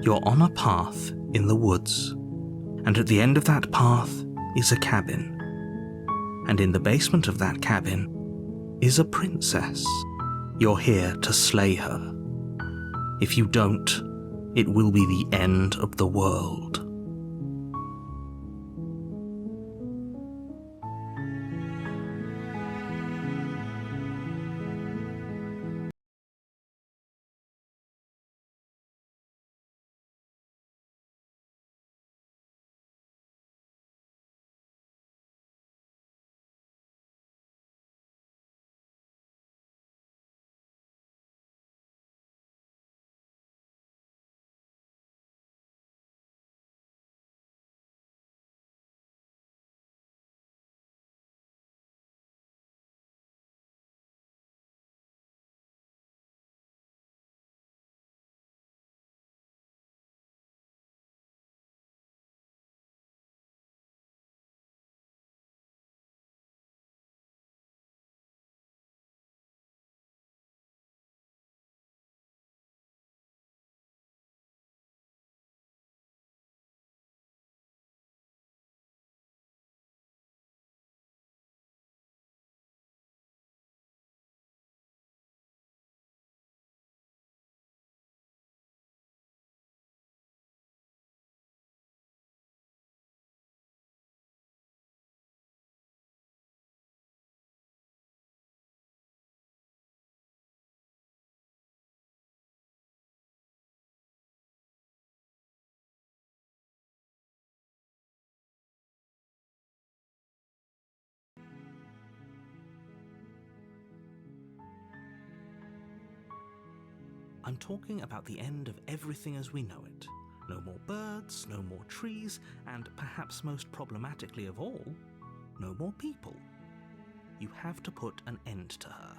You're on a path in the woods, and at the end of that path is a cabin. And in the basement of that cabin is a princess. You're here to slay her. If you don't, it will be the end of the world. I'm talking about the end of everything as we know it. No more birds, no more trees, and perhaps most problematically of all, no more people. You have to put an end to her.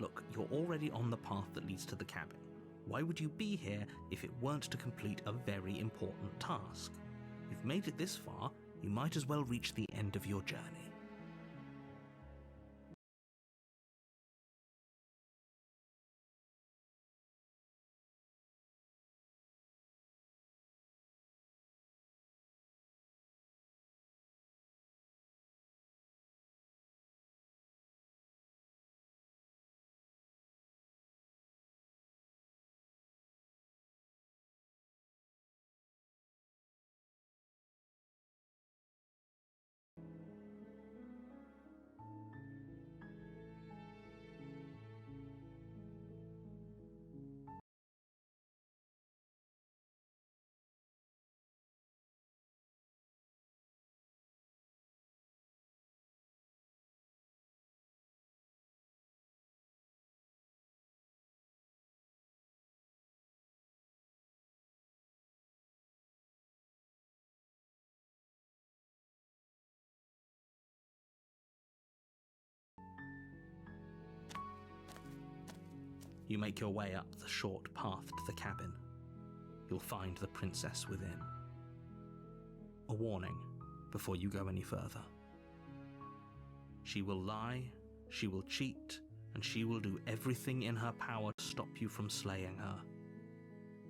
Look, you're already on the path that leads to the cabin. Why would you be here if it weren't to complete a very important task? You've made it this far, you might as well reach the end of your journey. You make your way up the short path to the cabin. You'll find the princess within. A warning before you go any further. She will lie, she will cheat, and she will do everything in her power to stop you from slaying her.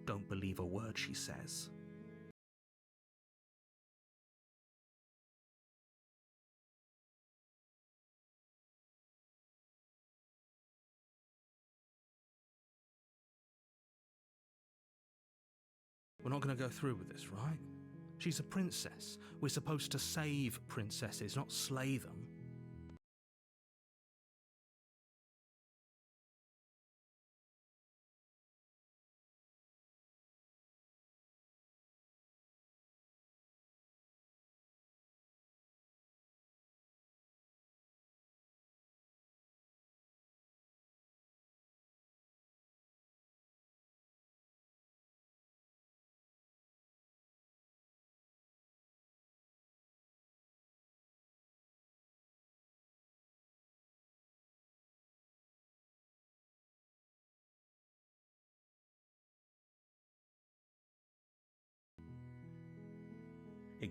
Don't believe a word she says. We're not going to go through with this, right? She's a princess. We're supposed to save princesses, not slay them.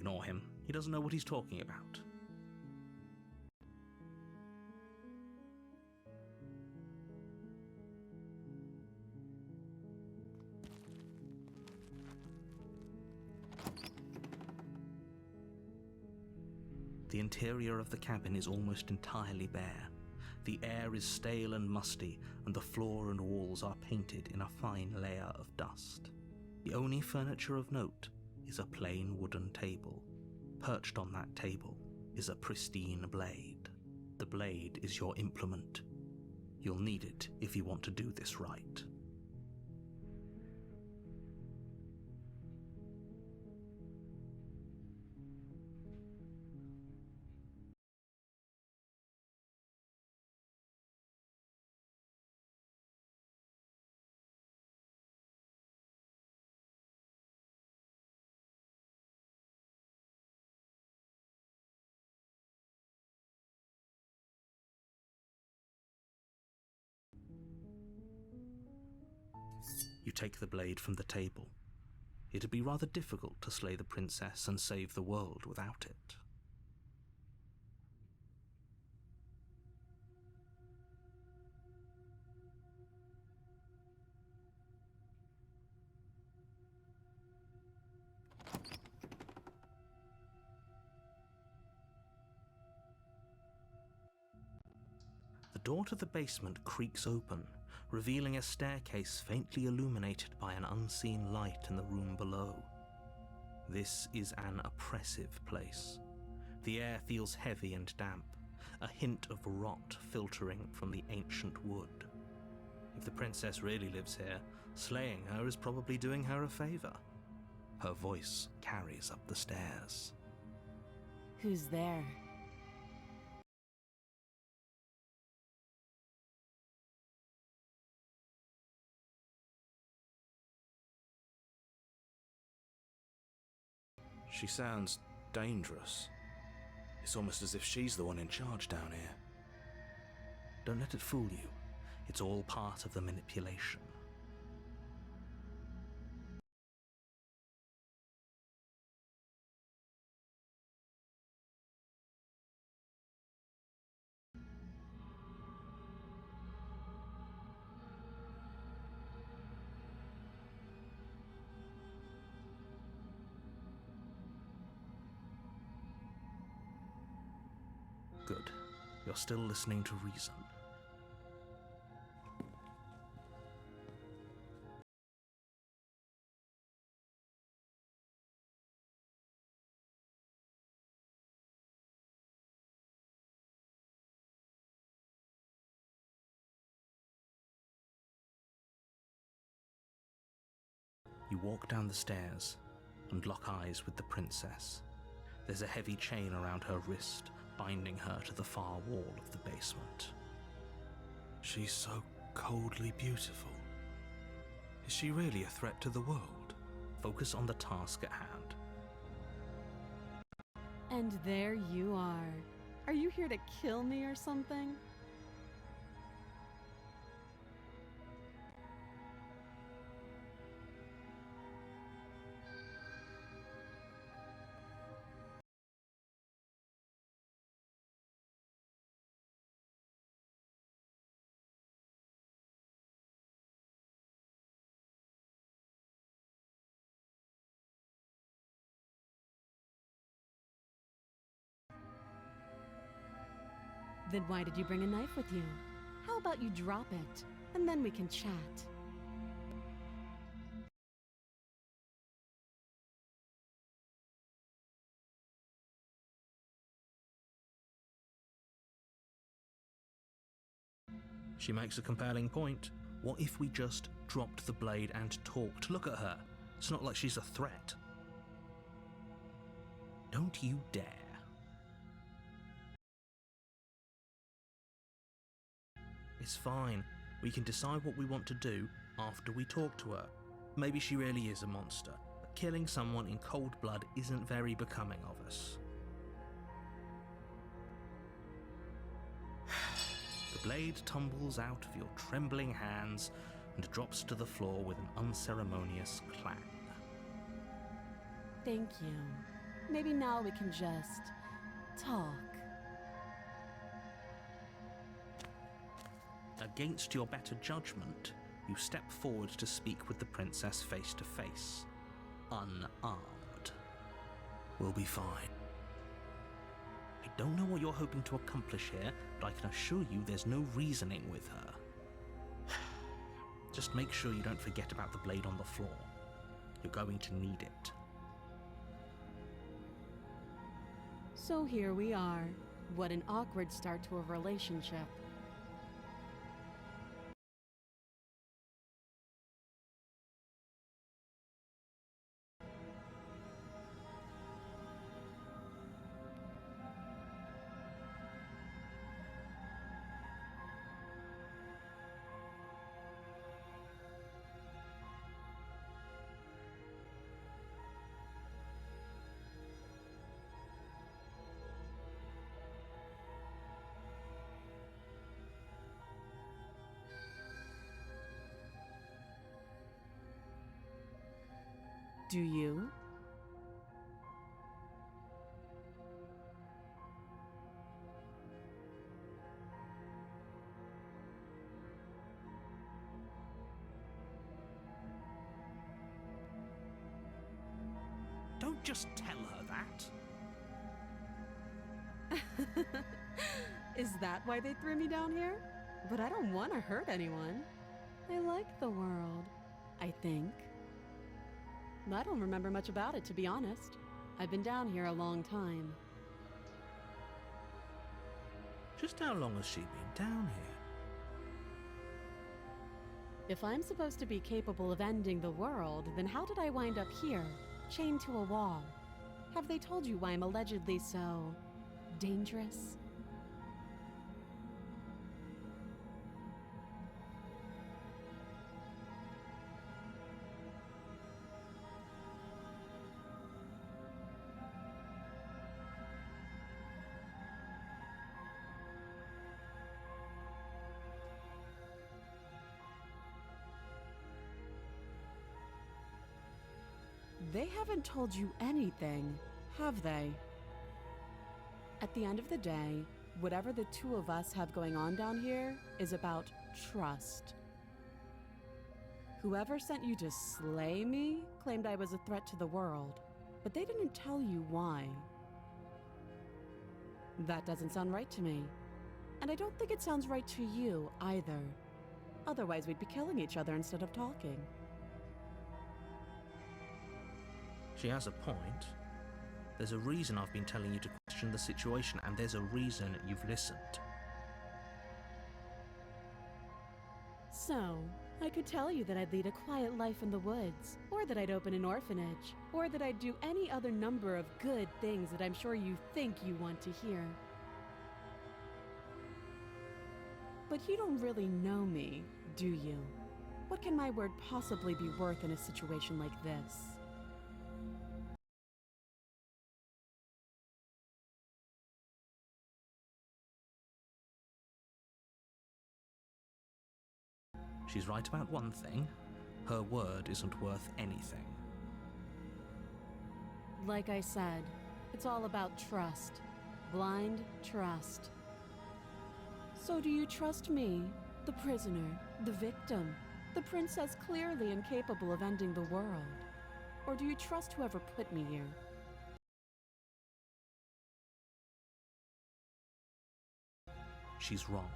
Ignore him. He doesn't know what he's talking about. The interior of the cabin is almost entirely bare. The air is stale and musty, and the floor and walls are painted in a fine layer of dust. The only furniture of note is a plain wooden table. Perched on that table is a pristine blade. The blade is your implement. You'll need it if you want to do this right. You take the blade from the table. It'd be rather difficult to slay the princess and save the world without it. The door to the basement creaks open, revealing a staircase faintly illuminated by an unseen light in the room below. This is an oppressive place. The air feels heavy and damp, a hint of rot filtering from the ancient wood. If the princess really lives here, slaying her is probably doing her a favor. Her voice carries up the stairs. Who's there? She sounds dangerous. It's almost as if she's the one in charge down here. Don't let it fool you. It's all part of the manipulation. Good. You're still listening to reason. You walk down the stairs and lock eyes with the princess. There's a heavy chain around her wrist, binding her to the far wall of the basement. She's so coldly beautiful. Is she really a threat to the world? Focus on the task at hand. And there you are. Are you here to kill me or something? Then why did you bring a knife with you? How about you drop it, and then we can chat. She makes a compelling point. What if we just dropped the blade and talked? Look at her. It's not like she's a threat. Don't you dare. It's fine. We can decide what we want to do after we talk to her. Maybe she really is a monster, but killing someone in cold blood isn't very becoming of us. The blade tumbles out of your trembling hands and drops to the floor with an unceremonious clang. Thank you. maybe now we can just talk. Against your better judgment, you step forward to speak with the princess face to face, unarmed. We'll be fine. I don't know what you're hoping to accomplish here, but I can assure you there's no reasoning with her. Just make sure you don't forget about the blade on the floor. You're going to need it. So here we are. What an awkward start to a relationship. Do you? Don't just tell her that. Is that why they threw me down here? But I don't want to hurt anyone. I like the world, I think. I don't remember much about it, to be honest. I've been down here a long time. Just how long has she been down here? If I'm supposed to be capable of ending the world, then how did I wind up here, chained to a wall? Have they told you why I'm allegedly so dangerous? They haven't told you anything, have they? At the end of the day, whatever the two of us have going on down here is about trust. Whoever sent you to slay me claimed I was a threat to the world, but they didn't tell you why. That doesn't sound right to me. And I don't think it sounds right to you either. Otherwise, we'd be killing each other instead of talking. She has a point. There's a reason I've been telling you to question the situation, and there's a reason you've listened. So, I could tell you that I'd lead a quiet life in the woods, or that I'd open an orphanage, or that I'd do any other number of good things that I'm sure you think you want to hear. But you don't really know me, do you? What can my word possibly be worth in a situation like this? She's right about one thing. Her word isn't worth anything. Like I said, it's all about trust. Blind trust. So do you trust me, the prisoner, the victim, the princess clearly incapable of ending the world? Or do you trust whoever put me here? She's wrong.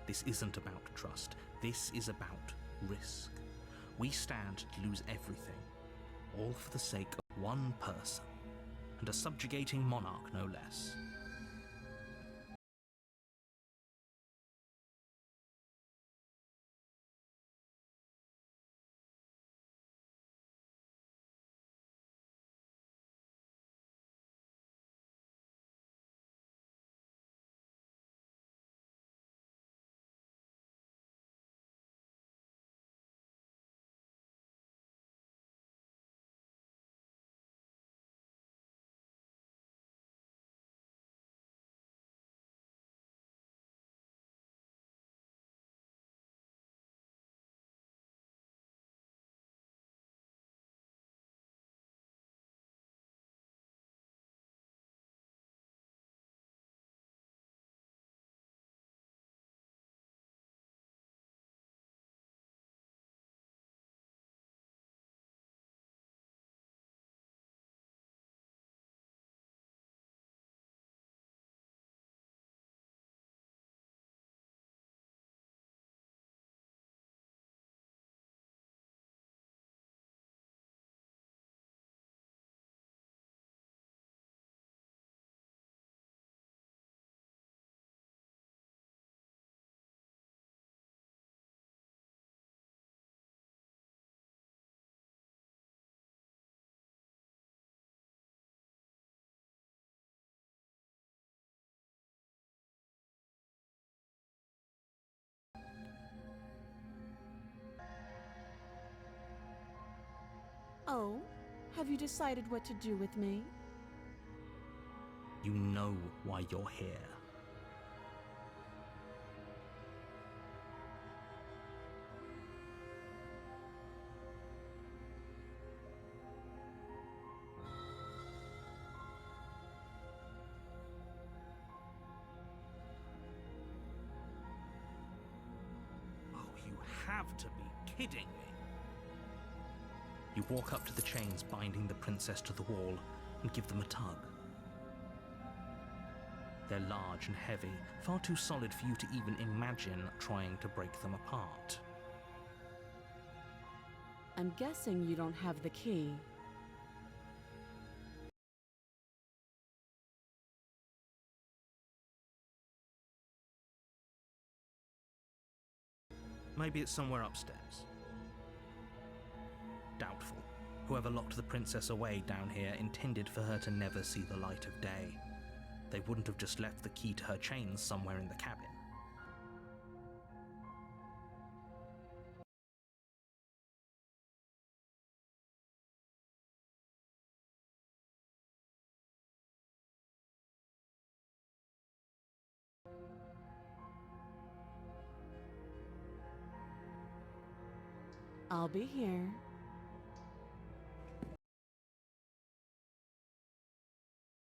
This isn't about trust. This is about risk. We stand to lose everything, all for the sake of one person, and a subjugating monarch no less. Oh, have you decided what to do with me? You know why you're here. Oh, you have to be kidding me. You walk up to the chains binding the princess to the wall and give them a tug. They're large and heavy, far too solid for you to even imagine trying to break them apart. I'm guessing you don't have the key. Maybe it's somewhere upstairs. Doubtful. Whoever locked the princess away down here intended for her to never see the light of day. They wouldn't have just left the key to her chains somewhere in the cabin. I'll be here.